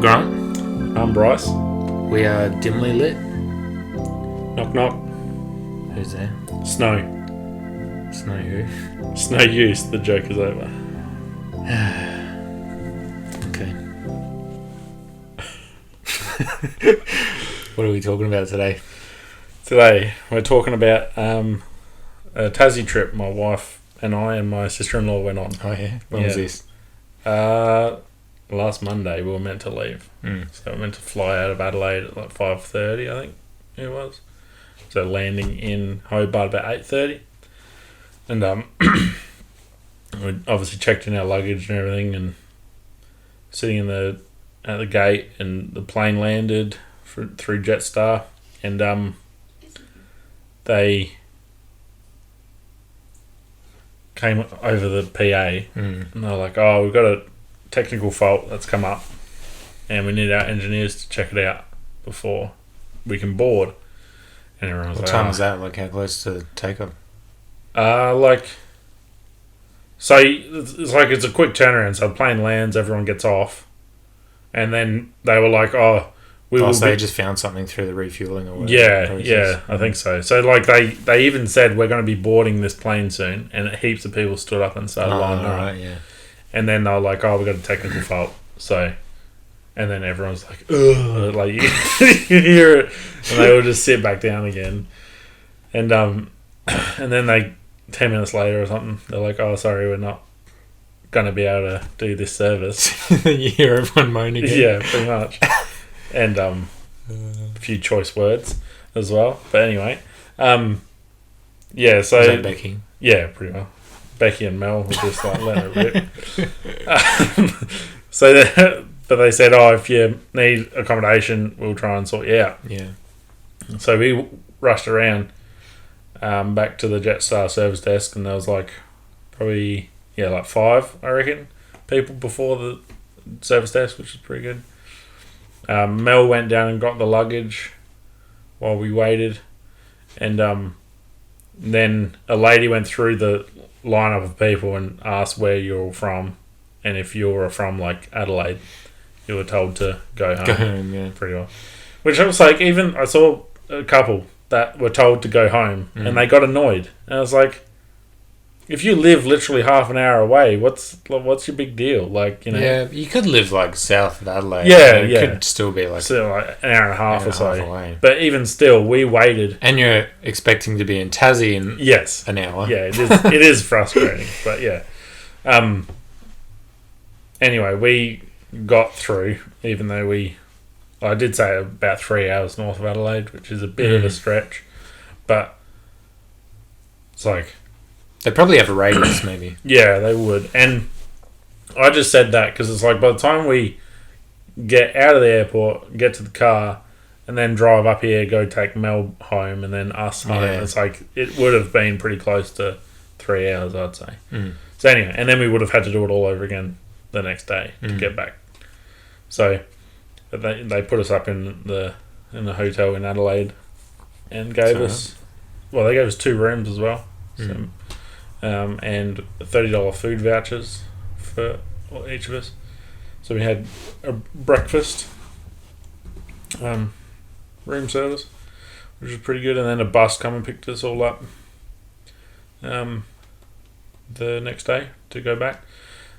Grant. I'm Bryce. We are dimly lit. Knock knock. Who's there? Snow. Snow who? Snow use. The joke is over. Okay. What are we talking about today? Today we're talking about a Tassie trip my wife and I and my sister-in-law went on. Oh yeah? When was this? Last Monday we were meant to leave. So we were meant to fly out of Adelaide at like 5:30, I think it was. So landing in Hobart about 8:30. And we obviously checked in our luggage and everything, and sitting at the gate, and the plane landed through Jetstar, and they came over the PA, and they're like, "Oh, we've got a technical fault that's come up, and we need our engineers to check it out before we can board." And everyone was What like, time was that? Like how close to takeoff? So it's a quick turnaround. So the plane lands, everyone gets off, and then they were like, "Oh, they just found something through the refueling or whatever. Yeah, I think so." So like they even said we're going to be boarding this plane soon, and heaps of people stood up and started lining up. Right, yeah. And then they were like, "Oh, we got a technical fault." So, and then everyone's like, "Ugh," like you hear it, and they would just sit back down again, and then 10 minutes later or something, they're like, "Oh, sorry, we're not going to be able to do this service." You hear everyone moan again. Yeah, pretty much. And a few choice words as well. But anyway, yeah, so... Is that Becky? Yeah, pretty well. Becky and Mel were just like, let it rip. But they said, "Oh, if you need accommodation, we'll try and sort you out." Yeah. So we rushed around back to the Jetstar service desk, and there was like probably like 5, I reckon, people before the service desk, which is pretty good. Mel went down and got the luggage while we waited, and then a lady went through the lineup of people and asked where you're from, and if you were from like Adelaide, you were told to go home. Go home, yeah. Pretty well. Which I was like, even I saw a couple that were told to go home, and they got annoyed. And I was like, if you live literally half an hour away, what's your big deal? Like, you know. Yeah, you could live like south of Adelaide. Yeah, It could still be like an hour and a half or so. Away. But even still, we waited. And you're expecting to be in Tassie in an hour. Yeah, it is frustrating. But yeah. Anyway, we got through, even though I did say about 3 hours north of Adelaide, which is a bit of a stretch. But it's like... They probably have a radius, maybe. Yeah, they would. And I just said that because it's like by the time we get out of the airport, get to the car, and then drive up here, go take Mel home, and then us home, it's like it would have been pretty close to 3 hours, I'd say. So anyway, and then we would have had to do it all over again the next day to get back. So they put us up in the hotel in Adelaide and gave us 2 rooms as well. So, and $30 food vouchers for each of us. So we had a breakfast, room service, which was pretty good, and then a bus come and picked us all up the next day to go back.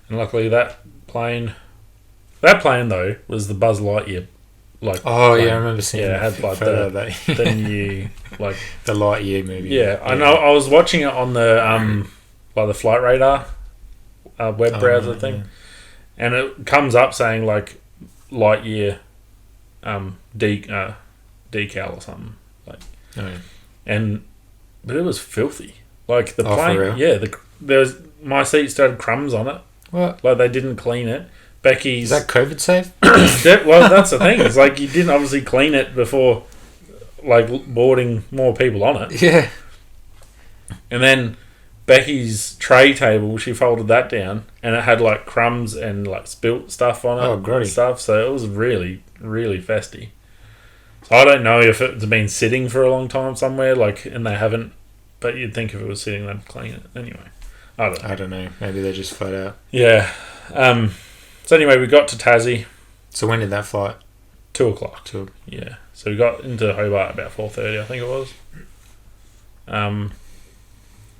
And luckily that plane though was the Buzz Lightyear. Like, plane. Yeah, I remember seeing it had like the new like the Lightyear movie. Yeah, I know. I was watching it on the the Flight Radar web browser thing, and it comes up saying like Lightyear decal or something like. Oh, yeah. But it was filthy. Like the plane, for real? there was my seat started crumbs on it. What? Like they didn't clean it. Becky's... Is that COVID safe? Well, that's the thing. It's like you didn't obviously clean it before, like, boarding more people on it. Yeah. And then Becky's tray table, she folded that down, and it had, like, crumbs and, like, spilt stuff on it. Oh, grody. And stuff. So it was really, really festy. So I don't know if it's been sitting for a long time somewhere, like, and they haven't... But you'd think if it was sitting, they'd clean it. Anyway. I don't know. Maybe they're just flat out. Yeah. So anyway, we got to Tassie, So when did that flight? 2:00. Yeah. So we got into Hobart about 4:30, I think it was.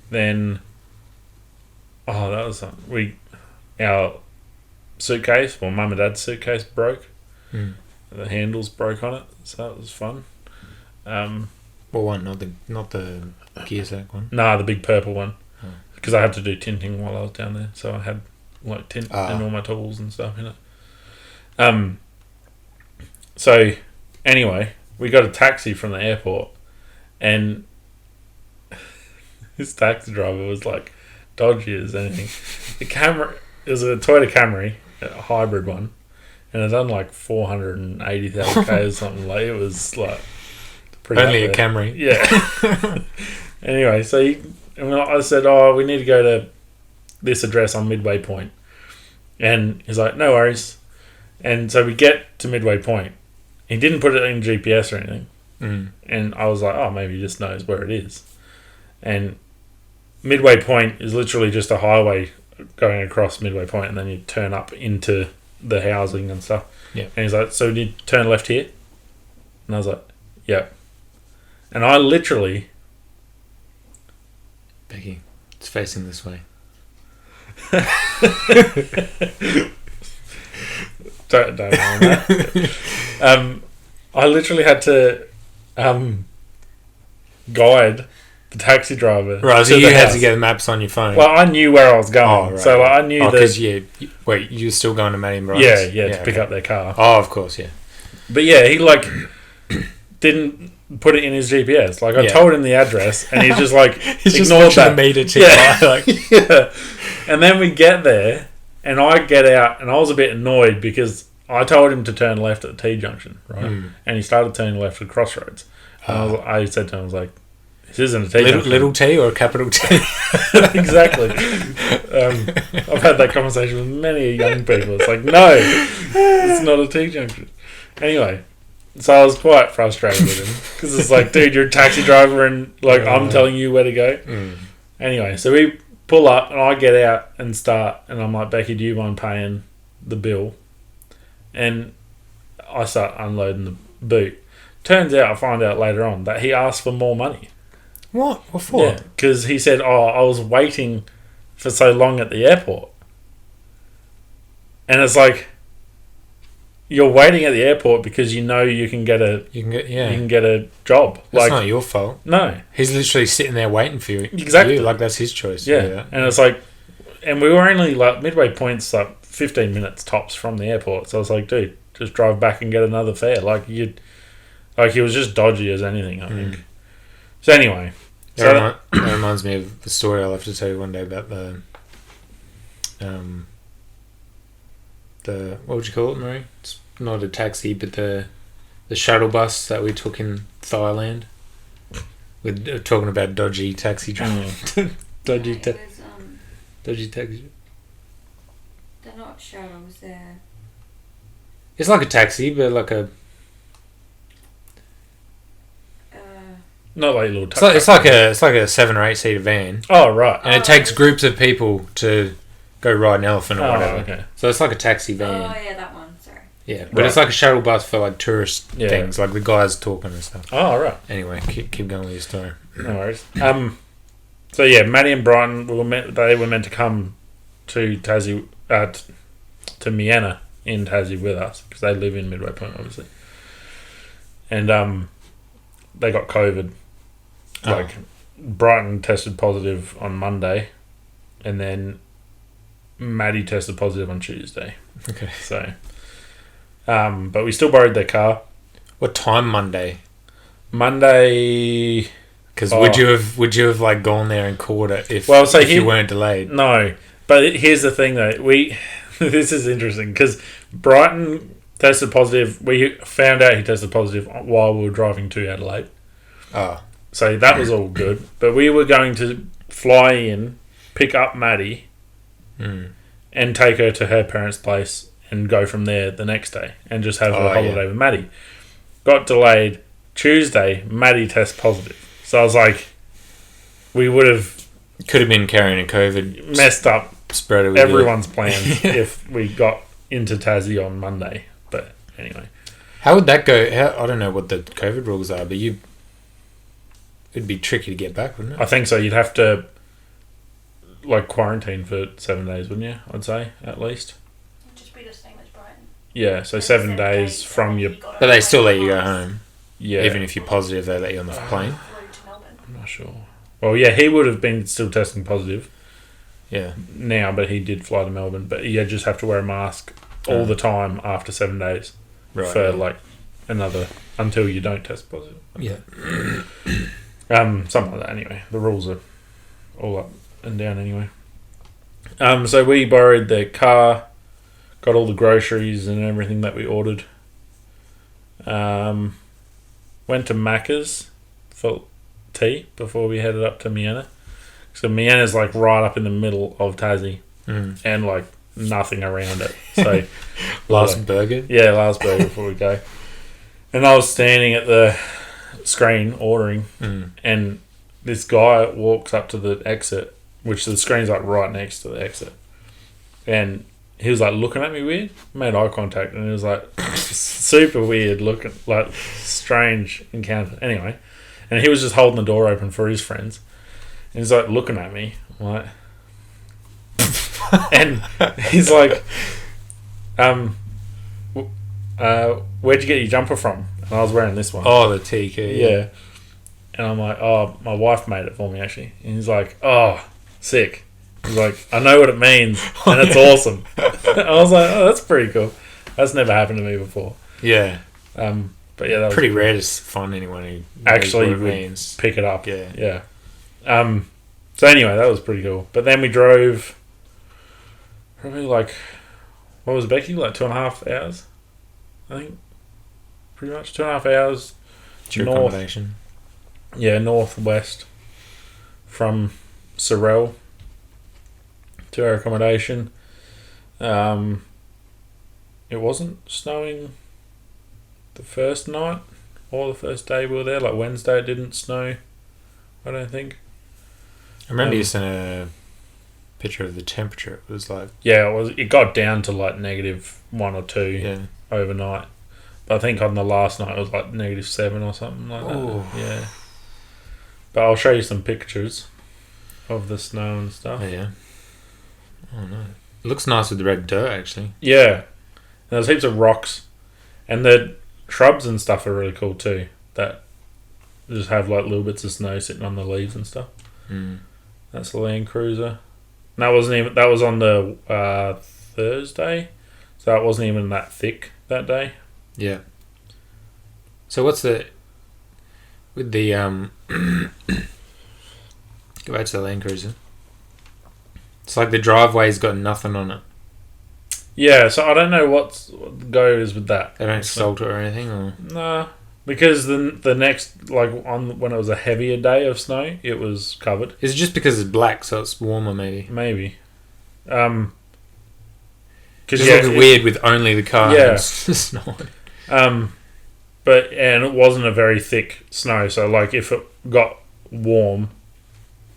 Then, that was our suitcase, well, Mum and Dad's suitcase broke. The handles broke on it, so that was fun. What one? Not the gear sack one. Nah, the big purple one, because I had to do tinting while I was down there, so I had like tint and all my tools and stuff in it. So anyway, we got a taxi from the airport, and this taxi driver was like dodgy as anything. It was a Toyota Camry, a hybrid one, and it done like 480,000 k or something. Like, it was like pretty only a Camry. Yeah. Anyway, so I said, we need to go to this address on Midway Point, and he's like, no worries. And so we get to Midway Point. He didn't put it in GPS or anything, and I was like, maybe he just knows where it is. And Midway Point is literally just a highway going across Midway Point, and then you turn up into the housing and stuff. Yeah. And he's like, so you turn left here? And I was like, yep. And I literally... Becky, it's facing this way. don't know that. I literally had to guide the taxi driver. Right, so you had to get the maps on your phone. Well, I knew where I was going, right, so I knew that. Because wait, you're still going to Maddie and Bryce? Yeah, to pick up their car. Oh, of course, yeah. But yeah, he didn't put it in his GPS. Like, I told him the address, and he just he's ignored just that. The meter tick Yeah. Yeah. And then we get there, and I get out, and I was a bit annoyed because I told him to turn left at the T-junction, right? And he started turning left at Crossroads. And I said to him, I was like, this isn't a T-junction. Little T or a capital T? Exactly. I've had that conversation with many young people. It's like, no, it's not a T-junction. Anyway, so I was quite frustrated with him because it's like, dude, you're a taxi driver and I'm telling you where to go. Anyway, so we pull up and I get out and start, and I'm like, Becky, do you mind paying the bill? And I start unloading the boot. Turns out, I find out later on that he asked for more money. What? What for? Yeah, because he said, I was waiting for so long at the airport. And it's like, you're waiting at the airport because you know you can get a job. That's not your fault. No. He's literally sitting there waiting for you. Exactly. Like, that's his choice. Yeah. And it's like, and we were only Midway Point's 15 minutes tops from the airport. So I was like, dude, just drive back and get another fare. He was just dodgy as anything, I think. So anyway. That reminds me of the story I'll have to tell you one day about the what would you call it, Marie? It's not a taxi, but the shuttle bus that we took in Thailand. We're talking about dodgy taxi drivers. Dodgy taxi. They're not shuttles, they're... It's like a taxi, but like a... Not like a little... It's like a 7 or 8 seater van. Oh, right. And it takes groups of people to go ride an elephant or whatever. Okay. So it's like a taxi van. Oh, yeah, that one, sorry. Yeah, but it's like a shuttle bus for tourist things, like the guys talking and stuff. Oh, right. Anyway, keep going with your story. No worries. So yeah, Maddie and Brighton were meant to come to Tassie, to Miena in Tassie with us because they live in Midway Point, obviously. And they got COVID. Brighton tested positive on Monday, and then Maddie tested positive on Tuesday. Okay. So, but we still borrowed their car. What time Monday? Monday. Because would you have gone there and caught it if you weren't delayed? No, but here's the thing though. This is interesting because Brighton tested positive. We found out he tested positive while we were driving to Adelaide. Oh. So that was all good. But we were going to fly in, pick up Maddie, and take her to her parents' place and go from there the next day and just have a holiday with Maddie. Got delayed. Tuesday, Maddie tests positive. So I was like, we would have... Could have been carrying a COVID. Messed up spread it with everyone's plans if we got into Tassie on Monday. But How would that go? I don't know what the COVID rules are, but it'd be tricky to get back, wouldn't it? I think so. You'd have to like quarantine for 7 days, wouldn't you? I'd say at least. It'd just be the same as Brighton. Yeah, so 7 days from your. But they still let you go home. Yeah. Even if you're positive, they let you on the plane. Flew to Melbourne. I'm not sure. Well, yeah, he would have been still testing positive Yeah. now, but he did fly to Melbourne. But you just have to wear a mask all the time after 7 days Right. for like another until you don't test positive. Yeah. Something like that. Anyway, the rules are all up and down. Anyway, so we borrowed their car, got all the groceries and everything that we ordered. Went to Macca's for tea before we headed up to Miena. So Miena's like right up in the middle of Tassie and like nothing around it. So Last burger. yeah, last burger before we go. And I was standing at the screen ordering, and this guy walks up to the exit, which the screen's like right next to the exit, and he was like looking at me weird, made eye contact, and it was like super weird looking, like strange encounter. Anyway, and he was just holding the door open for his friends, and he's like looking at me, I'm like, and he's like, where'd you get your jumper from? And I was wearing this one. Oh, the TK. Yeah. And I'm like, oh, my wife made it for me, actually. And he's like, oh, sick. He's like, I know what it means, and it's awesome. I was like, oh, that's pretty cool. That's never happened to me before. Yeah. But yeah, that was Pretty rare to find anyone who actually knows what it would means. pick it up. Yeah. Yeah. So anyway, that was pretty cool. But then we drove probably like, what was it, Becky? Like 2.5 hours, I think. Pretty much 2.5 hours. It's your north. accommodation. Yeah, northwest from Sorel to our accommodation. It wasn't snowing the first night or the first day we were there. Like Wednesday, it didn't snow, I don't think. I remember you sent a picture of the temperature. It was like... Yeah, it got down to like -1 or 2 Yeah. overnight. But I think on the last night it was like -7 or something like Ooh. that. Yeah. But I'll show you some pictures of the snow and stuff. Oh, yeah. Oh, no. It looks nice with the red dirt, actually. Yeah. And there's heaps of rocks. And the shrubs and stuff are really cool too. That just have like little bits of snow sitting on the leaves and stuff. Mm. That's the Land Cruiser. And that was on the Thursday. So it wasn't even that thick that day. Yeah. So what's the... With the... Go back to the Land Cruiser. It's like the driveway's got nothing on it. Yeah, so I don't know what the go is with that. They don't salt it or anything, or... Nah, because the next, like, when it was a heavier day of snow, it was covered. Is it just because it's black, so it's warmer, maybe? Maybe. Because it looks weird with only the car and snow. But it wasn't a very thick snow, so like if it got warm,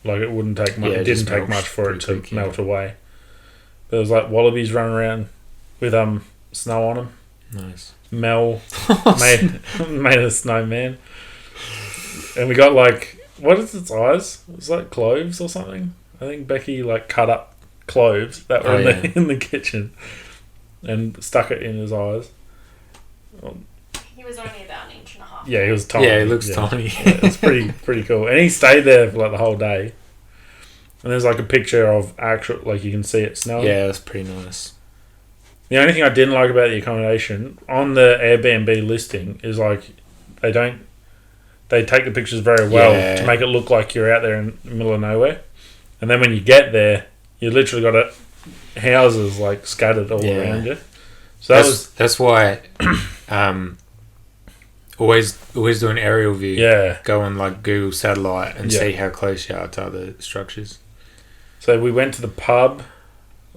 like it wouldn't take much. Yeah, it didn't take much for it to melt away. There was like wallabies running around with snow on them. Nice. Mel made a snowman, and we got like, what is its eyes? It was like cloves or something. I think Becky like cut up cloves that were in the kitchen and stuck it in his eyes. He was only about 1.5 inches. Yeah, he was tiny. Yeah, he looks tiny. Yeah, it's pretty cool. And he stayed there for like the whole day. And there's like a picture of actual, like you can see it snowing. Yeah, that's pretty nice. The only thing I didn't like about the accommodation on the Airbnb listing is like they take the pictures very well to make it look like you're out there in the middle of nowhere. And then when you get there, you literally got houses like scattered all around you. So that's why always do an aerial view. Yeah. Go on like Google Satellite and see how close you are to other structures. So we went to the pub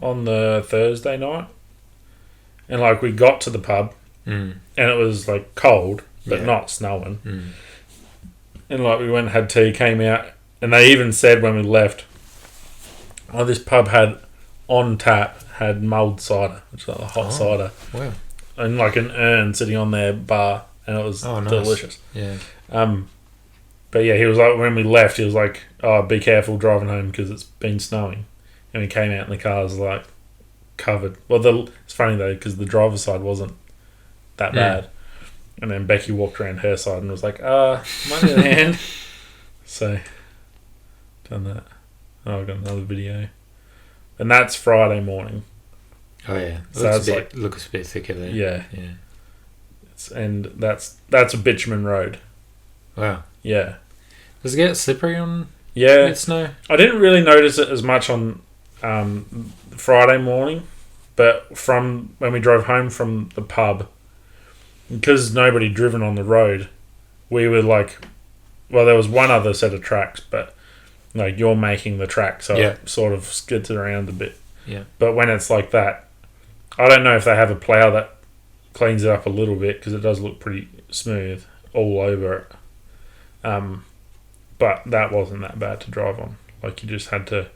on the Thursday night, and like we got to the pub, and it was like cold but not snowing. And like we went and had tea, came out, and they even said when we left, oh, this pub had on tap had mulled cider, which is like a hot cider. Wow. in like an urn sitting on their bar, and it was nice. delicious. Yeah. But yeah, he was like, when we left, he was like, "Oh, be careful driving home because it's been snowing." And we came out and the car was like covered. Well, it's funny though because the driver's side wasn't that bad, and then Becky walked around her side and was like, money in hand." So, done that. Oh, I've got another video, and that's Friday morning. Oh yeah, So looks a bit thicker there. Yeah, yeah. And that's a bitumen road. Wow. Yeah. Does it get slippery on Yeah. snow? I didn't really notice it as much on Friday morning, but from when we drove home from the pub, because nobody driven on the road, we were like, well, there was one other set of tracks, but like you're making the track, so it sort of skids around a bit. Yeah. But when it's like that, I don't know if they have a plough that cleans it up a little bit because it does look pretty smooth all over it. But that wasn't that bad to drive on. Like you just had to.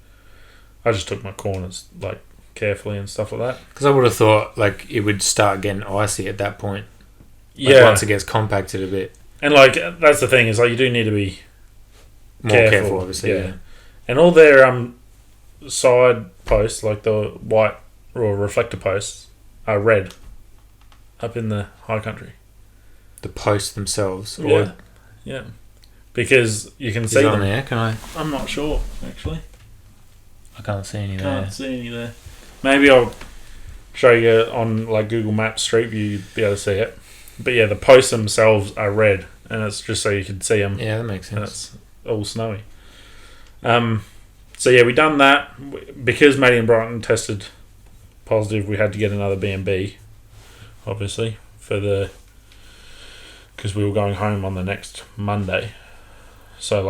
I just took my corners like carefully and stuff like that. Because I would have thought like it would start getting icy at that point. Like once it gets compacted a bit. And like that's the thing is like you do need to be more careful obviously. Yeah. And all their side posts, like the white or reflector posts, are red. Up in the high country. The posts themselves. Yeah. Because you can see them. them. There, can I? I'm not sure actually. I can't see any there. Can't see any there. Maybe I'll show you on like Google Maps Street View. You'd be able to see it. But yeah, the posts themselves are red, and it's just so you can see them. Yeah, that makes sense. And it's all snowy. So yeah, we done that because Maddie and Brighton tested positive. We had to get another B&B, obviously, because we were going home on the next Monday. So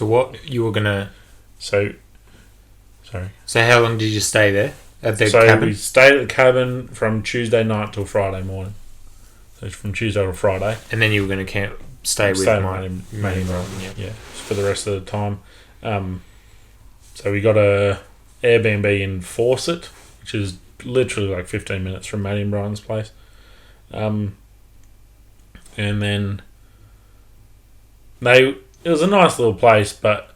what you were gonna? Sorry. So how long did you stay there at the So cabin? we stayed at the cabin from Tuesday night till Friday morning. So it's from Tuesday to Friday. And then you were going to stay with Maddie and Brighton. Yeah, for the rest of the time. So we got a Airbnb in Fawcett, which is literally like 15 minutes from Maddie and Brighton's place. And then it was a nice little place, but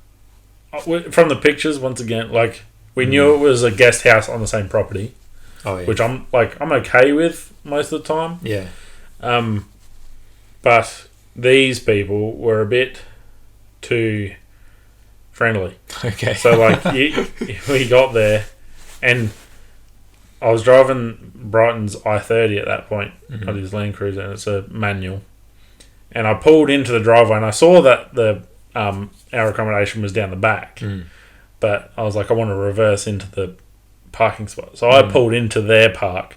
from the pictures, once again, like we knew it was a guest house on the same property, which I'm okay with most of the time. Yeah. But these people were a bit too friendly. Okay. So like we got there, and I was driving Brighton's I-30 at that point, not his Land Cruiser, and it's a manual. And I pulled into the driveway, and I saw that our accommodation was down the back. But I was like, I want to reverse into the parking spot. So I pulled into their park,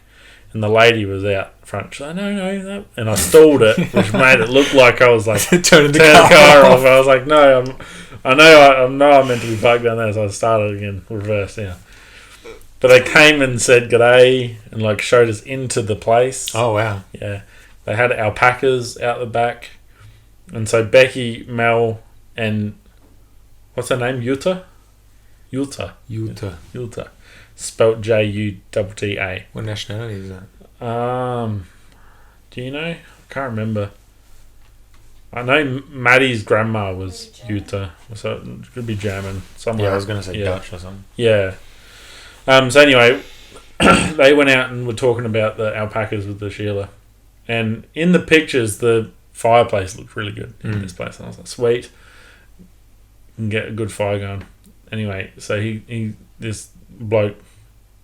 and the lady was out front. She's like, no. And I stalled it, which made it look like I was like, turning the car off. I was like, no, I know I'm meant to be parked down there. So I started again, reverse, yeah. But they came and said g'day and like showed us into the place. Oh, wow. Yeah. They had alpacas out the back. And so Becky, Mel, and what's her name? Yuta. Spelt J-U-T-T-A. What nationality is that? Do you know? I can't remember. I know Maddie's grandma was Yuta, so it could be German somewhere. Yeah, I was going to say Dutch or something. Yeah. So anyway, they went out and were talking about the alpacas with the Sheila, and in the pictures, the fireplace looked really good in this place. And I was like, sweet, can get a good fire going. Anyway, so this bloke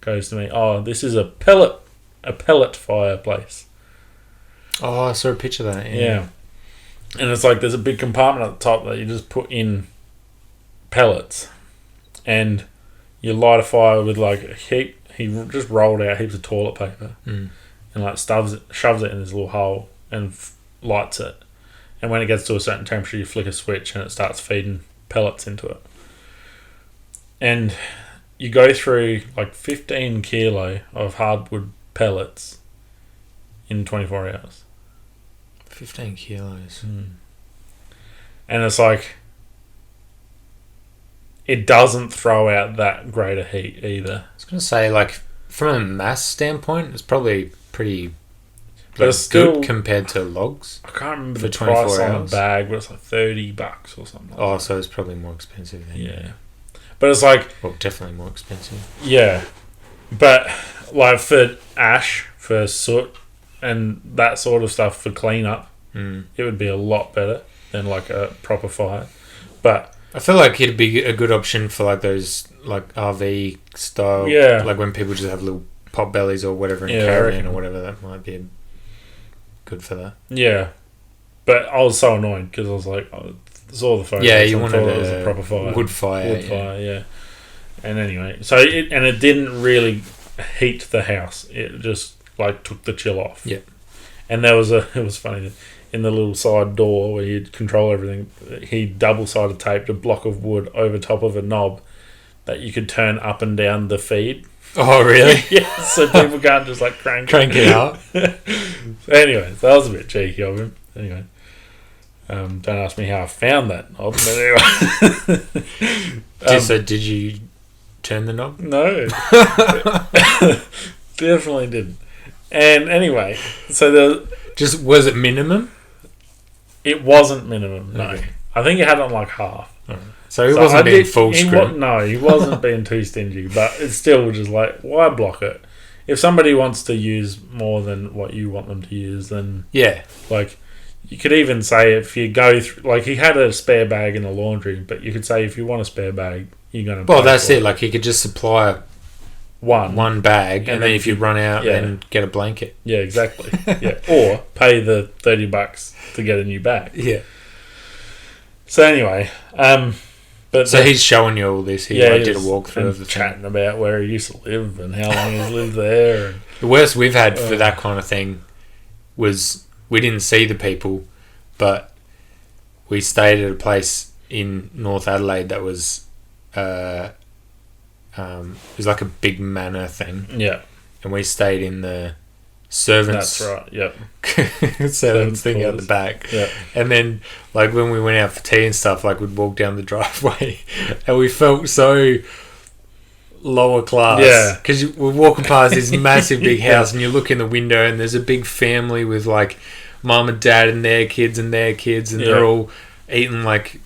goes to me, oh, this is a pellet fireplace. Oh, I saw a picture of that. Yeah. And it's like there's a big compartment at the top that you just put in pellets, and you light a fire with like a heap. He just rolled out heaps of toilet paper and like shoves it in this little hole and lights it. And when it gets to a certain temperature, you flick a switch and it starts feeding pellets into it. And you go through like 15 kilo of hardwood pellets in 24 hours. 15 kilos. And it's like, it doesn't throw out that great a heat either. I was going to say, like, from a mass standpoint, it's probably pretty But it's still good compared to logs. I can't remember For the price 24 on a hours? bag, but it's like $30 or something. Oh, so it's probably more expensive then. Yeah, but it's like Well, definitely more expensive. yeah, but like for ash, for soot, and that sort of stuff for cleanup, it would be a lot better than like a proper fire. But I feel like it'd be a good option for like those like RV style. Yeah. Like when people just have little pot bellies or whatever in Yeah, I caravan reckon. or whatever, that might be good for that. yeah, but I was so annoyed because I was like, I saw the photos. Yeah, you and wanted thought it was a proper fire, wood fire. wood fire, yeah. And anyway, so it didn't really heat the house. It just like took the chill off. Yeah. And it was funny, in the little side door where you'd control everything, he double-sided taped a block of wood over top of a knob that you could turn up and down the feed. Oh, really? Yeah, so people can't just like crank it out. Anyway, that was a bit cheeky of him. Anyway, don't ask me how I found that knob, but anyway. So did you turn the knob? No. Definitely didn't. And anyway, so Was it minimum? it wasn't minimum, no. Okay. I think it had on like half. So he So wasn't I being did- full he screw. No, he wasn't being too stingy, but it's still just like, why block it? If somebody wants to use more than what you want them to use, then Yeah. like you could even say if you go through, like he had a spare bag in the laundry, but you could say if you want a spare bag, you're going to. Well, that's it. Like he could just supply one bag, and then if you run out, yeah. then get a blanket. Yeah, exactly. Yeah, or pay the $30 to get a new bag. Yeah. So anyway, but So he's showing you all this. He did a walkthrough of the thing. chatting about where he used to live and how long he's lived there. And, The worst we've had for that kind of thing was we didn't see the people, but we stayed at a place in North Adelaide that was it was like a big manor thing, yeah, and we stayed in the servants. that's right. Yep. servants thing out the quarters. back. Yeah. And then, like, when we went out for tea and stuff, like, we'd walk down the driveway and we felt so lower class. Yeah. Because we're walking past this massive big Yeah. house and you look in the window and there's a big family with, like, mum and dad and their kids and they're all eating, like,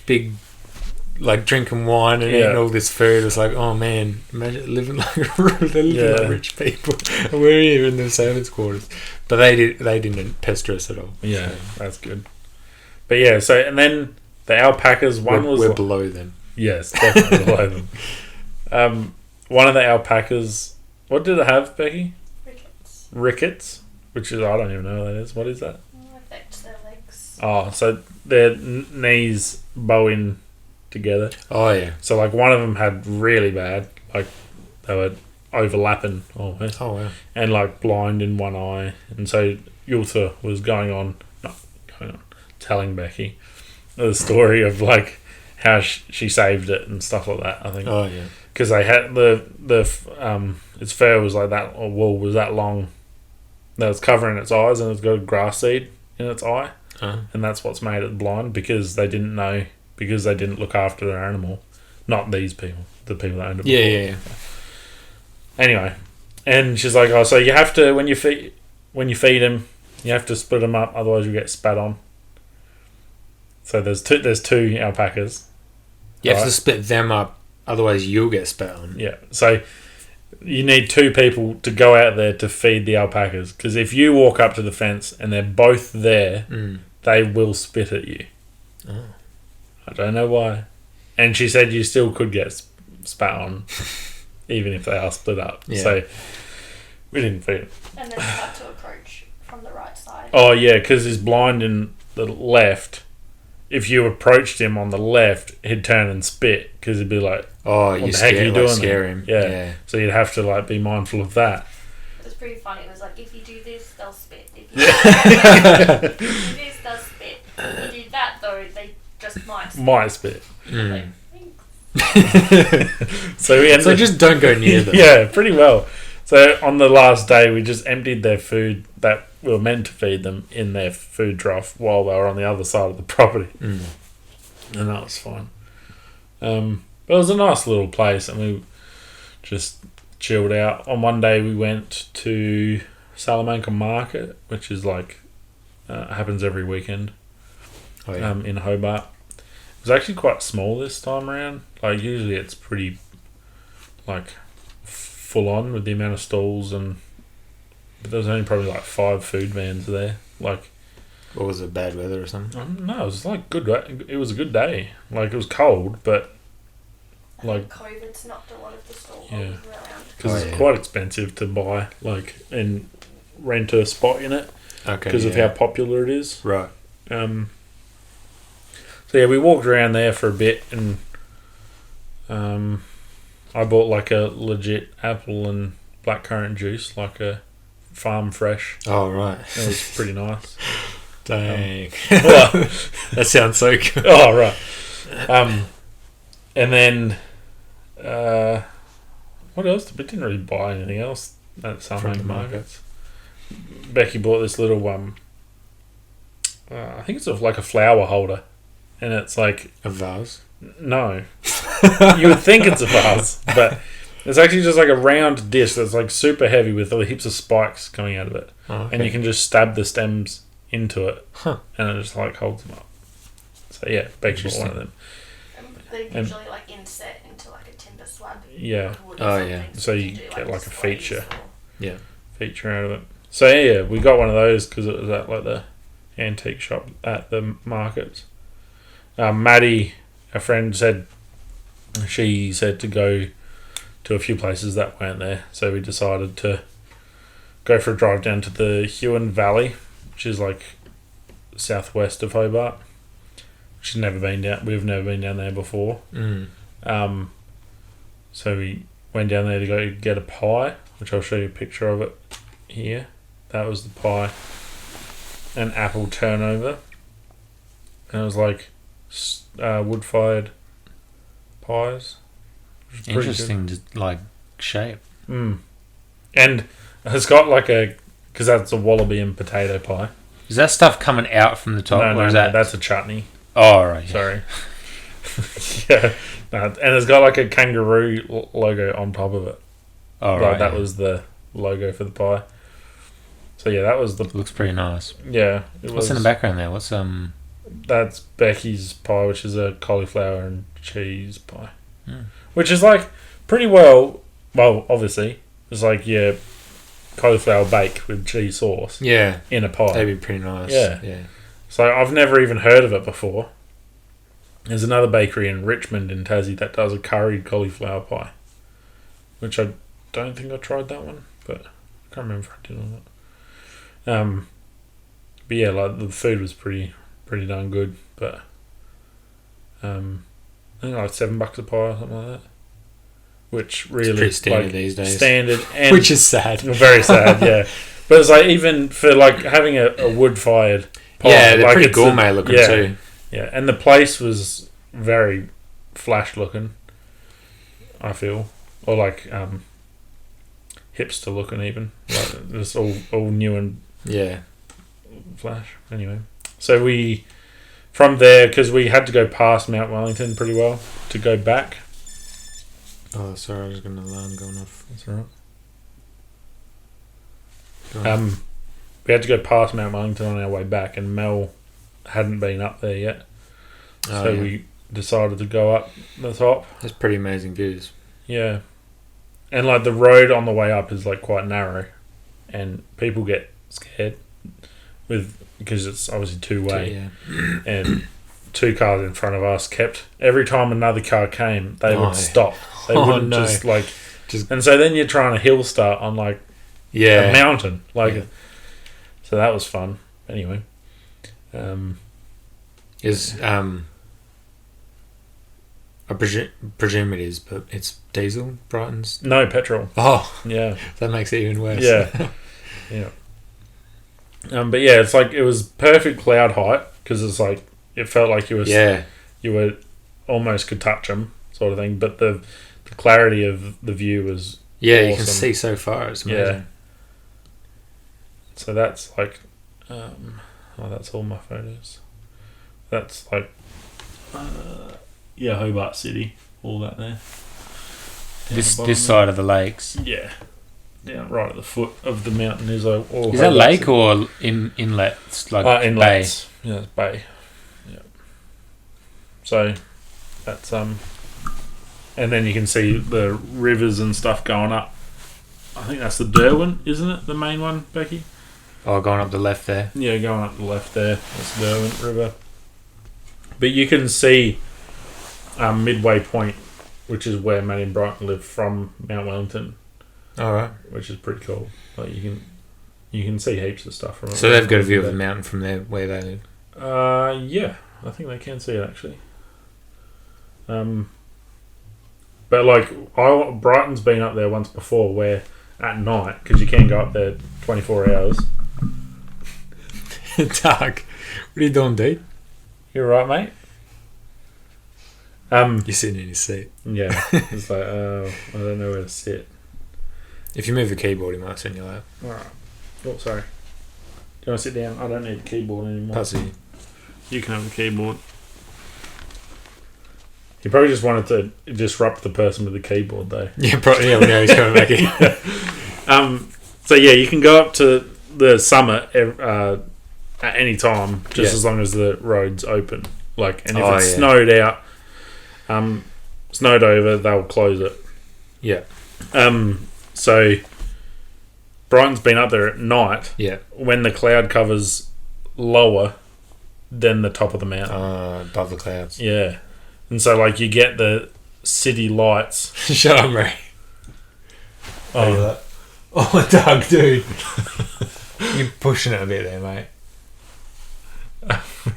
big, like, drinking wine and eating all this food. It's like, oh, man, imagine living like rich people. And we're here in the servants' quarters. But they didn't pester us at all. Yeah, So that's good. But yeah, so and then the alpacas. we're below them. Yes, definitely below them. One of the alpacas. What did it have, Becky? Rickets. Rickets, which is I don't even know what that is. What is that? Affects their legs. Oh, so their knees bow in together. Oh, yeah. So like one of them had really bad, like they were overlapping almost, Oh, wow. and like blind in one eye. And so Yultha was telling Becky the story of like how she saved it and stuff like that. I think Oh, yeah. because they had its fur was like that, or wool was that long that was covering its eyes, and it's got a grass seed in its eye, and that's what's made it blind because they didn't know, because they didn't look after their animal. Not these people, the people that owned it before. Yeah. Anyway, and she's like, oh, so you have to when you feed them, you have to split them up, otherwise you get spat on. So there's two alpacas. You have Right. to split them up, otherwise you'll get spat on. Yeah, so you need two people to go out there to feed the alpacas, because if you walk up to the fence and they're both there, they will spit at you. Oh. I don't know why. And she said you still could get spat on, even if they are split up. Yeah. So we didn't feed him. And then you have to approach from the right side. Oh yeah, because he's blind in the left. If you approached him on the left, he'd turn and spit, because he'd be like, Oh, "What you the heck are you doing?" scare there? him. Yeah. So you'd have to like be mindful of that. It was pretty funny. It was like, if you do this, they'll spit. If you do this, they'll spit. If you do that, though, they just might spit. Might spit. Like, So we ended So just don't go near them. Yeah, pretty well. So on the last day, we just emptied their food that we were meant to feed them in their food trough while they were on the other side of the property. And that was fine. But it was a nice little place, and we just chilled out. On one day we went to Salamanca Market, which is like happens every weekend. Oh, yeah. In Hobart. It was actually quite small this time around. Like usually it's pretty like full on with the amount of stalls, but there was only probably like 5 food vans there. Like, what was it, bad weather or something? No, it was like good. It was a good day. Like it was cold, but like COVID's knocked a lot of the stall Yeah. holders around. because it's quite expensive to buy like and rent a spot in it Okay. because of how popular it is. Right. So yeah, we walked around there for a bit, and I bought like a legit apple and blackcurrant juice, like a farm fresh. Oh, right. It was pretty nice. Dang. Well, That sounds so good. oh right. And then what else? We didn't really buy anything else at some From the markets. Becky bought this little I think it's like a flower holder, and it's like A vase? no. You would think it's a vase, but it's actually just like a round dish that's like super heavy with heaps of spikes coming out of it, Oh, okay. and you can just stab the stems into it, Huh. and it just like holds them up. So yeah, Becky bought one of them. They're usually like inset into like a timber slab. Yeah. Wood or Oh, something, yeah. So you can do, get like a displays feature. or- Yeah. Feature out of it. So yeah, we got one of those because it was at like the antique shop at the markets. Maddie, a friend, said to go to a few places that weren't there, so we decided to go for a drive down to the Huon Valley, which is like southwest of Hobart. We've never been down there before. Mm. So we went down there to go get a pie, which I'll show you a picture of it here. That was the pie. An apple turnover. And it was like wood-fired pies. which is pretty good. Interesting, like, shape. Mm. And it's got like because that's a wallaby and potato pie. Is that stuff coming out from the top? No, or is that... that's a chutney. Oh, right. Yeah. Sorry. Yeah. No, and it's got like a kangaroo logo on top of it. Oh, Like, right. that yeah. was the logo for the pie. So yeah, that was the Looks pretty nice. yeah. What's in the background there? What's That's Becky's pie, which is a cauliflower and cheese pie, Hmm. which is like pretty well. Obviously, it's like cauliflower bake with cheese sauce Yeah. in a pie. That'd be pretty nice. Yeah. Yeah. So I've never even heard of it before. There's another bakery in Richmond in Tassie that does a curried cauliflower pie, which I don't think I tried that one, but I can't remember if I did or not. But yeah, like the food was pretty darn good, but I think like $7 a pie or something like that, which really It's pretty standard like, these days. Standard, and Which is sad. very sad, yeah. But it's like even for like having a wood fired pie, Yeah, they're like pretty it's gourmet looking yeah. too. Yeah, and the place was very flash looking, I feel, or like hipster looking even, like it's all new and Yeah. flash. Anyway, so we from there, because we had to go past Mount Wellington pretty well to go back. Oh, sorry, I was going to alarm going off. That's all right. Go on. We had to go past Mount Wellington on our way back, and Mel hadn't been up there yet, Oh, so yeah. we decided to go up the top. That's pretty amazing views. Yeah, and like the road on the way up is like quite narrow, and people get scared because it's obviously two-way, Yeah. and 2 cars in front of us kept every time another car came, they Oh, would stop. They Oh, wouldn't no. just like, Just- and so then you're trying to hill start on like a Yeah. mountain, like. Yeah. So that was fun. Anyway, Is I presume it is, but it's diesel, Brighton's. no petrol. Oh, Yeah, that makes it even worse. yeah, yeah. But yeah, it's like it was perfect cloud height because it's like it felt like you were almost could touch them, sort of thing. But the clarity of the view was Yeah, you awesome. can see so far. It's amazing. Yeah. So that's like, that's all my photos. That's like, Hobart City, all that there. Down the bottom This side of the lakes. there. Yeah. down right at the foot of the mountain is like. Is that lake or inlet? It's like inlets. Bay. Yeah, it's bay. Yeah. So that's and then you can see the rivers and stuff going up. I think that's the Derwent, isn't it? The main one, Becky. Oh, going up the left there. Yeah, going up the left there. That's the Derwent River. But you can see Midway Point, which is where Maddie and Brighton live, from Mount Wellington. All right, which is pretty cool. Like you can see heaps of stuff from it. So they've got a view of the mountain from there where they live. Yeah, I think they can see it actually. But like Brighton's been up there once before, where at night, because you can go up there 24 hours. Dark. What are you doing, dude? You're right, mate. You're sitting in your seat. Yeah, it's like I don't know where to sit. If you move the keyboard, he might send you out. Alright. Oh, sorry. Do you want to sit down? I don't need the keyboard anymore. Tassie. You can have the keyboard. He probably just wanted to disrupt the person with the keyboard, though. Yeah, probably. Yeah, we know he's coming back here. So yeah, you can go up to the summit at any time, just as long as the road's open. Like, and if it's snowed out, snowed over, they'll close it. Yeah. So Brighton's been up there at night. Yeah. When the cloud cover's lower than the top of the mountain. Above the clouds. Yeah. And so like you get the city lights. Shut up, Ray. Oh, Doug, dude. You're pushing it a bit there, mate.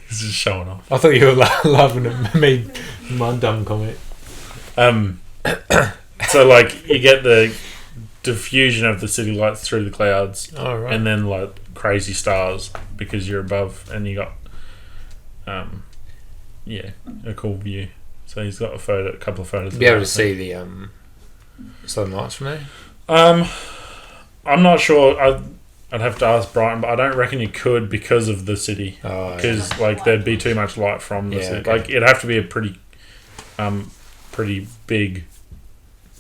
He's just showing off. I thought you were laughing at me, my dumb comment. So like you get the diffusion of the city lights through the clouds, and then like crazy stars because you're above, and you got a cool view. So he's got a couple of photos. Be able to see the Southern Lights from there. I'm not sure. I'd have to ask Brighton, but I don't reckon you could because of the city. Because there'd be too much light from the city. Okay. Like it'd have to be a pretty big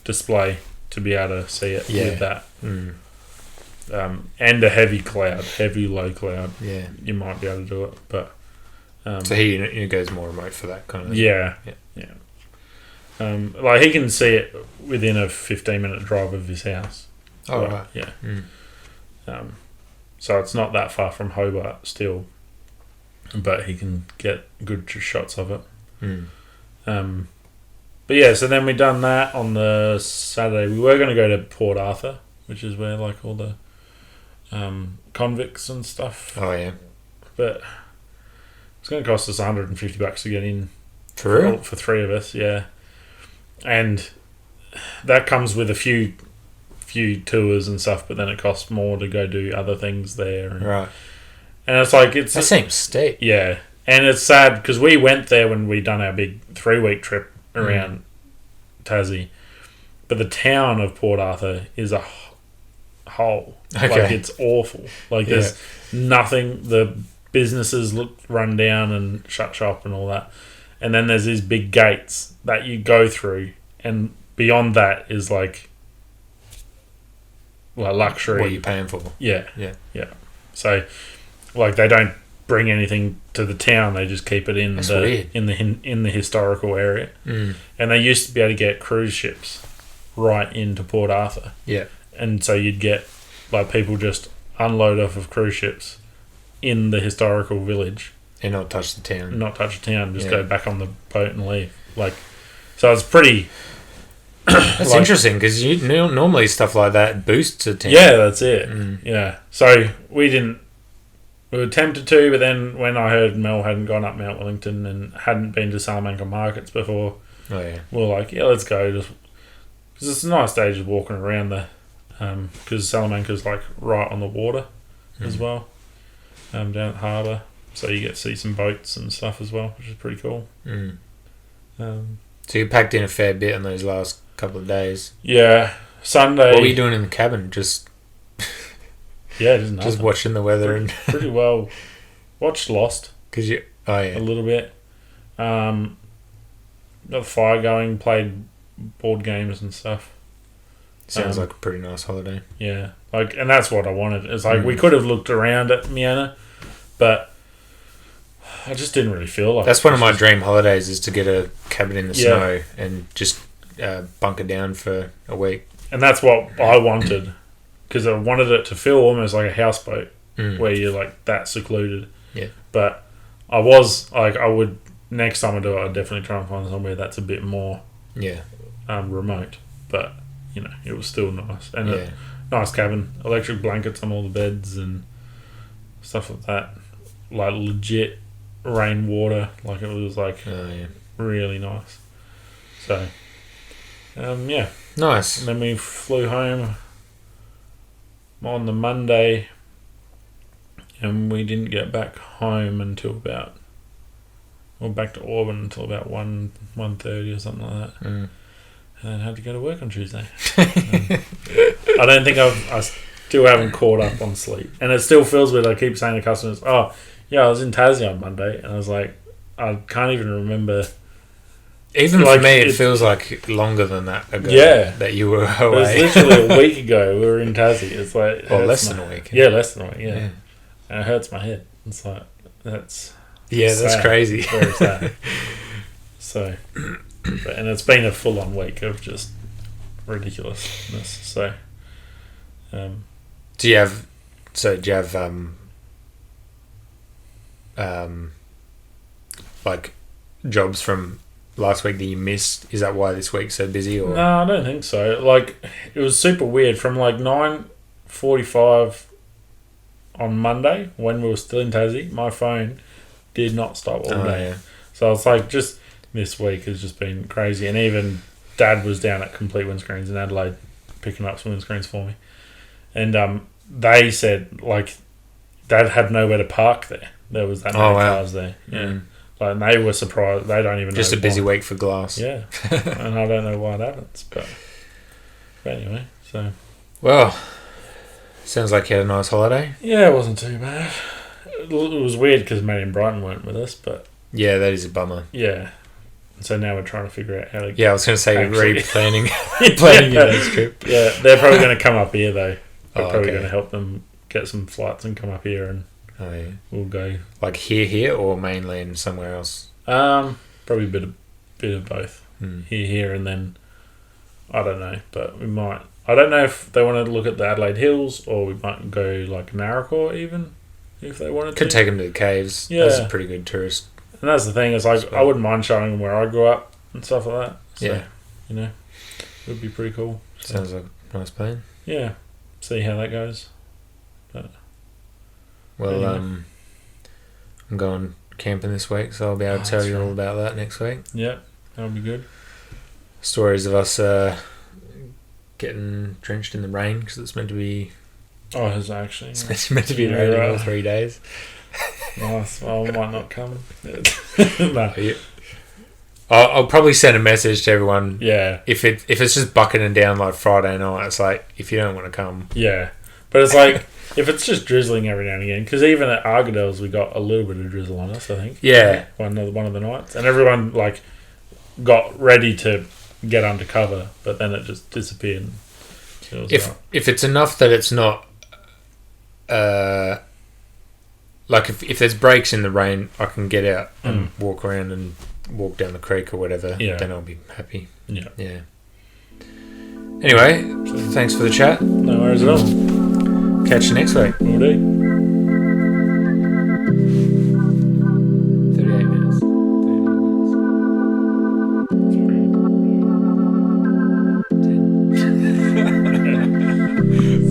display to be able to see it with that. And a heavy low cloud. Yeah, you might be able to do it, but so he goes more remote for that kind of. Yeah. Like he can see it within a 15-minute drive of his house. Oh, right. Yeah. So it's not that far from Hobart still, but he can get good shots of it. But yeah, so then we done that on the Saturday. We were going to go to Port Arthur, which is where like all the convicts and stuff. Oh yeah. But it's going to cost us $150 to get in. For real? For three of us, yeah. And that comes with a few tours and stuff, but then it costs more to go do other things there. Right. And it's like that seems steep. Yeah, and it's sad because we went there when we done our big 3-week trip around Tassie, but the town of Port Arthur is a hole. Okay. Like it's awful. Like there's nothing. The businesses look run down and shut shop and all that. And then there's these big gates that you go through, and beyond that is like luxury. What are you paying for? Yeah. So, like, they don't bring anything to the town; they just keep it in in the historical area. And they used to be able to get cruise ships right into Port Arthur. Yeah, and so you'd get like people just unload off of cruise ships in the historical village. And not touch the town. Just go back on the boat and leave. Like, so it's pretty. That's interesting because normally stuff like that boosts a town. Yeah, that's it. Yeah. So we were tempted to, but then when I heard Mel hadn't gone up Mount Wellington and hadn't been to Salamanca markets before, we were like, yeah, let's go. Just because it's a nice day just walking around there. Because Salamanca's like right on the water as well, down at the harbour. So you get to see some boats and stuff as well, which is pretty cool. So you packed in a fair bit in those last couple of days. Yeah, Sunday. What were you doing in the cabin? Just just watching the weather and pretty well. Watched Lost a little bit. Got the fire going. Played board games and stuff. Sounds like a pretty nice holiday. Yeah, like, and that's what I wanted. It's like we could have looked around at Miana, but I just didn't really feel like. That's one of my dream holidays, is to get a cabin in the Yeah. snow and just bunker down for a week. And that's what I wanted, because I wanted it to feel almost like a houseboat, where you're like that secluded. Yeah. But I was like, I would, next time I do it, I'd definitely try and find somewhere that's a bit more remote. But you know, it was still nice, and a nice cabin, electric blankets on all the beds and stuff like that, like legit rainwater. Like, it was like really nice. So nice. and then we flew home on the Monday, and we didn't get back home until back to Auburn until about 1:30 or something like that. And then had to go to work on Tuesday. I don't think I still haven't caught up on sleep, and it still feels weird. I keep saying to customers, "Oh, yeah, I was in Tassie on Monday," and I was like, I can't even remember. Even like, for me, it feels like longer than that ago. Yeah, that you were away. It was literally a week ago we were in Tassie. It's like, less than a week. Yeah, less than a week. Yeah, and it hurts my head. It's like, that's that's crazy. Very sad. So. And it's been a full-on week of just ridiculousness. So, do you have like jobs from last week that you missed? Is that why this week's so busy? Or no, I don't think so. Like, it was super weird. From like 9:45 on Monday, when we were still in Tassie, my phone did not stop all day. Yeah. So it's like, just this week has just been crazy. And even Dad was down at Complete Windscreens in Adelaide picking up some windscreens for me. And they said, like, Dad had nowhere to park there. There was that many cars there. Yeah. Like, and they were surprised. They don't even know. Just a busy week for glass. Yeah. And I don't know why it happens. But anyway, so. Well, sounds like you had a nice holiday. Yeah, it wasn't too bad. It was weird because Maddie and Brighton weren't with us, but. Yeah, that is a bummer. Yeah. So now we're trying to figure out how to. Yeah, I was going to say you're already planning your next trip. Yeah, they're probably going to come up here though. We're probably okay. going to help them get some flights and come up here, and we'll go. Like here, or mainland somewhere else. Probably a bit of both. Here, and then I don't know, but we might. I don't know if they want to look at the Adelaide Hills, or we might go like Narracor even, if they wanted to. Could take them to the caves. Yeah, that's a pretty good tourist. And that's the thing, is like, I wouldn't mind showing them where I grew up and stuff like that. So, you know, it would be pretty cool. So, sounds like a nice plan. Yeah, see how that goes. But well, anyway. I'm going camping this week, so I'll be able to tell you all about that next week. Yeah, that'll be good. Stories of us getting drenched in the rain, because it's meant to be. Oh, it's actually. It's meant to be raining all 3 days. Nice. Well, I might not come. No. I'll probably send a message to everyone. Yeah. If it's just bucketing down like Friday night, it's like, if you don't want to come. Yeah. But it's like, if it's just drizzling every now and again, because even at Argadel's we got a little bit of drizzle on us, I think. Yeah. One of the nights, and everyone like got ready to get under cover, but then it just disappeared. If it's enough that it's not. Like if there's breaks in the rain, I can get out and walk around and walk down the creek or whatever. Yeah. Then I'll be happy. Yeah. Yeah. Anyway, thanks for the chat. No worries at all. Catch you next week. Will do. 38 minutes. 39 minutes.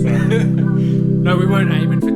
10. No, we weren't aiming for